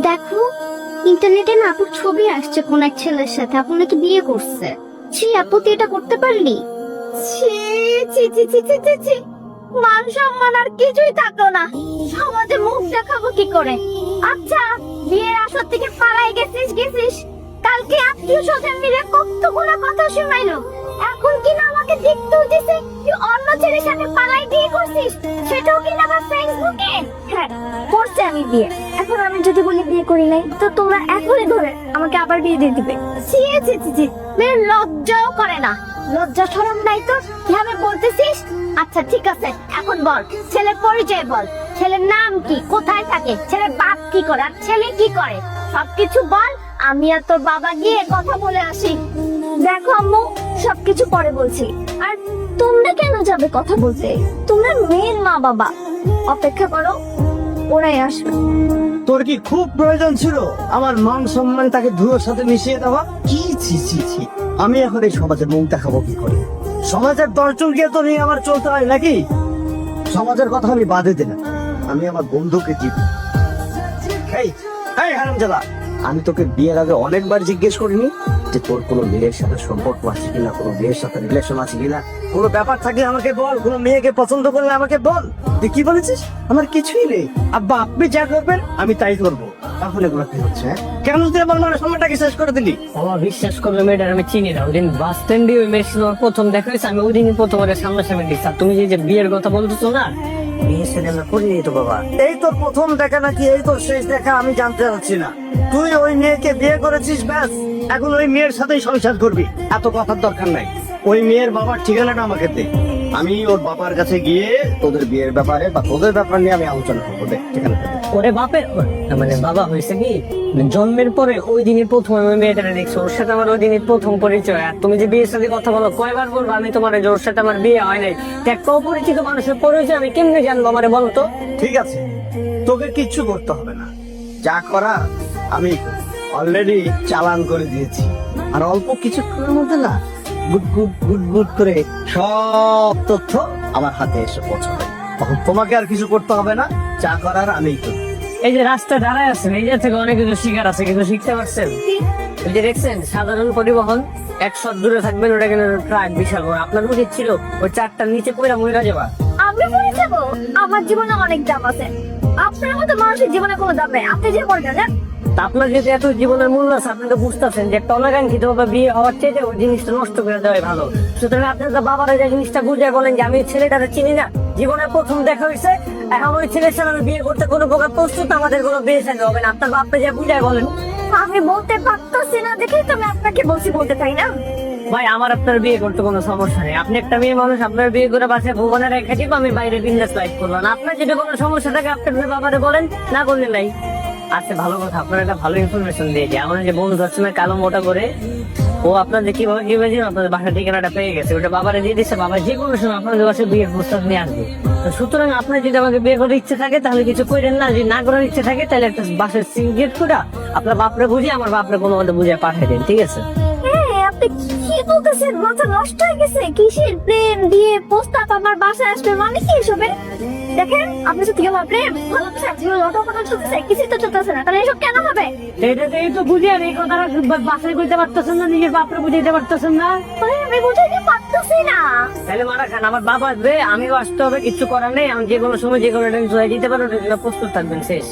দেখো, ইন্টারনেটে না আপুর ছবি আসছে কোন এক ছেলের সাথে, আপু নাকি বিয়ে করছে। ছি আপু, তুই এটা করতে পারলি? ছি ছি ছি ছি ছি ছি ছি, মান সম্মান আর কিছুই থাকলো না, সমাজে মুখ দেখাবো কি করে? আচ্ছা, বিয়ের আসর থেকে পালাই গেছিস, কালকে আত্মীয় স্বজন মিলে কতগুলো কথা শোনাইলো, এখন কিনা আমাকে দেখতে হইতেছে তুই অন্য ছেলের সাথে পালাই বিয়ে করছিস, সেটাও কিনা আবার ফেসবুকে। হ্যাঁ, করছি আমি বিয়ে। এখন আমি যদি বলি বিয়ে করি নাই, তো তোমরা এখনই ধরে আমাকে আবার বিয়ে দিয়ে দিবে। ছি ছি ছি ছি, মেয়ের লজ্জাও করে না, লজ্জা শরম নাই তো, কিভাবে বলতেছিস? আচ্ছা ঠিক আছে, এখন বল, ছেলের পরিচয় বল, ছেলের নাম কি, কোথায় থাকে, ছেলের বাপ কি করে, আর ছেলে কি করে, সবকিছু বল। আমি আর তোর বাবা গিয়ে কথা বলে আসি। দেখো আম্মু, সবকিছু পরে বলছি। আর তোমরা কেন যাবে কথা বলতে? তোমরা মেয়ের মা বাবা, অপেক্ষা করো, ওরাই আসবে। তোর কি খুব প্রয়োজন ছিল আমার মান সম্মান তাকে ধুলোর সাথে মিশিয়ে দেওয়া? কি ছি ছি ছি, আমি এখন এই সমাজের মুখ দেখাবো কি করে? সমাজের দর্শনকে তো নিয়ে আমার চলতে হয় নাকি? সমাজের কথা আমি বাদে দিলাম, আমি আমার বন্ধুকে দিব। এই হারামজাদা, আমি তোকে বিয়ের আগে অনেকবার জিজ্ঞেস করিনি যে তোর কোনো মেয়ের সাথে সম্পর্ক আছে কিনা, কোনো মেয়ের সাথে রিলেশন আছে কিনা? কোনো ব্যাপার থাকলে আমাকে বল, কোনো মেয়েকে পছন্দ করলে আমাকে বল। তুই কি বলেছিস? আমার কিছুই নেই আব্বা, আপনি যা করবেন আমি তাই করবো। তাহলে এগুলো কি হচ্ছে? কেন তুই আমার মানে সময়টাকে শেষ করে দিলি? বাবা বিশ্বাস করবে, মেয়েটার আমি চিনি না। ওই দিন বাস স্ট্যান্ডে ওই মেয়ের সাথে আমার প্রথম দেখা হয়েছে, আমি ওই দিনই প্রথম ওদের সামনাসামনি দেখছি। আর তুমি যে বিয়ের কথা বলতেছো না, বিয়ের সাথে আমরা করিনি তো বাবা। এই তোর প্রথম দেখা নাকি এই তোর শেষ দেখা আমি জানতে চাচ্ছি না। তুই ওই মেয়েকে বিয়ে করেছিস, ব্যাস, এখন ওই মেয়ের সাথেই সংসার করবি, এত কথার দরকার নাই। ওই মেয়ের বাবার ঠিকানাটা আমাকে দে, আমি ওর বাবার কাছে গিয়ে তোদের বিয়ের ব্যাপারে বা তোদের ব্যাপার নিয়ে আমি আলোচনা করবো। দেখ ঠিকানাটা দে। ওরে বাপের মানে বাবা হয়েছে কি, জন্মের পরে ওই দিনই প্রথম আমি মেয়েটারে দেখছি, ওর সাথে আমার ওই দিনই প্রথম পরিচয়। আর তুমি যে বিয়ের সাথে কথা বলো, কয়বার বলবো আমি তোমার যে ওর সাথে আমার বিয়ে হয় নাই? একটা অপরিচিত মানুষের পরিচয় আমি কেমনে জানবো আমারে বলো তো? ঠিক আছে, তোকে কিচ্ছু করতে হবে না, যা করা আমি অলরেডি চালান করে দিয়েছি। আর অল্প কিছুক্ষণের মধ্যে না গুড গুড গুড গুড করে সব তথ্য আমার হাতে এসে পৌঁছাবে। তখন তোমাকে আর কিছু করতে হবে না, যা করার আমিই করি। এই যে রাস্তা দাঁড়ায় আছেন, এই যে থেকে অনেক কিছু শিকার আছে, কিছু শিখতে পারছেন? ওই যে দেখছেন সাধারণ পরিবহন, 100 দূরে থাকবেন, ওটা কিন্তু ট্রাক বিশাল বড়। আপনার উচিত ছিল ওই চারটার নিচে পড়ে মহিলা যাবা। আমি বলে যাবো, আমার জীবনে অনেক দাম আছে, আপনার মতো মানুষের জীবনে কোনো দাম নেই, আপনি যে করে দেন। তা আপনার যদি এত জীবনের মূল্য আছে, আপনি তো বুঝতেছেন যে একটা অনাকাঙ্ক্ষিত ভাবে বিয়ে হওয়ার চেয়ে ওই জিনিসটা নষ্ট করে দেওয়াই ভালো। সুতরাং আপনি তো বাবারা যে জিনিসটা বুঝে বলেন যে আমি ছেলেটাকে চিনি না, জীবনে প্রথম দেখা হয়েছে, এখন ওই ছেলের সাথে আমি বিয়ে করতে কোনো প্রকার প্রস্তুত, আমাদের কোনো বিয়ে সাথে হবে না। আপনার বাপকে যে বুঝায় বলেন। আমি বলতে পারতেছি না দেখেই তো আমি আপনাকে বলছি, বলতে পারি না। ভাই আমার আপনার বিয়ে করতে কোনো সমস্যা নেই, আপনি একটা মেয়ে মানুষ, আপনার বিয়ে করে বাসায় ভুবনে রেখে দিব, আমি বাইরে বিজনেস লাইফ করবো না। আপনার যদি কোনো সমস্যা থাকে আপনার বাবারে বলেন, না করলে নাই। আচ্ছা ভালো কথা, আপনার একটা ভালো ইনফরমেশন দিয়েছে। আমার যে বন্ধু যাচ্ছে না কালো মোটা করে, ও আপনার যে কিভাবে কিভাবে আপনাদের বাসার ঠিকানাটা পেয়ে গেছে, ওটা বাবারে দিয়ে দিচ্ছে। বাবা যে কোনো সময় আপনাদের বাসায় বিয়ের প্রস্তাব নিয়ে আসবে। সুতরাং আপনার যদি আমাকে বিয়ে করার ইচ্ছে থাকে তাহলে কিছু করেন না, যদি না করার ইচ্ছে থাকে তাহলে একটা বাসার সিঙ্গেট করে আপনার বাপরে বুঝিয়ে আমার বাপরে কোনো মধ্যে বুঝিয়ে পাঠিয়ে দিন, ঠিক আছে? আপনি কি বলতেছেন? মাথা নষ্ট হয়ে গেছে? কিসের প্রেম দিয়ে প্রস্তাব আমার বাসায় আসবে, মানে কি এসবের? দেখেন, আপনি সত্যি আমার প্রেম ভালোবাসা জীবন লটপটা চলতেছে, কিছুই তো চলতেছে না, তাহলে এসব কেন হবে? এইটাতেই তো বুঝিয়ে এই কথাটা বাসায় বুঝতে পারতেছেন না, নিজের বাপরে বুঝাইতে পারতেছেন না। আমি বুঝাইতে পারতেছি না। তাহলে মারা খান, আমার বাবা আসবে, আমিও আসতে হবে, কিছু করার নেই। আমি যে কোনো সময় যে কোনো টাইম চলে দিতে পারো, প্রস্তুত থাকবেন, শেষ।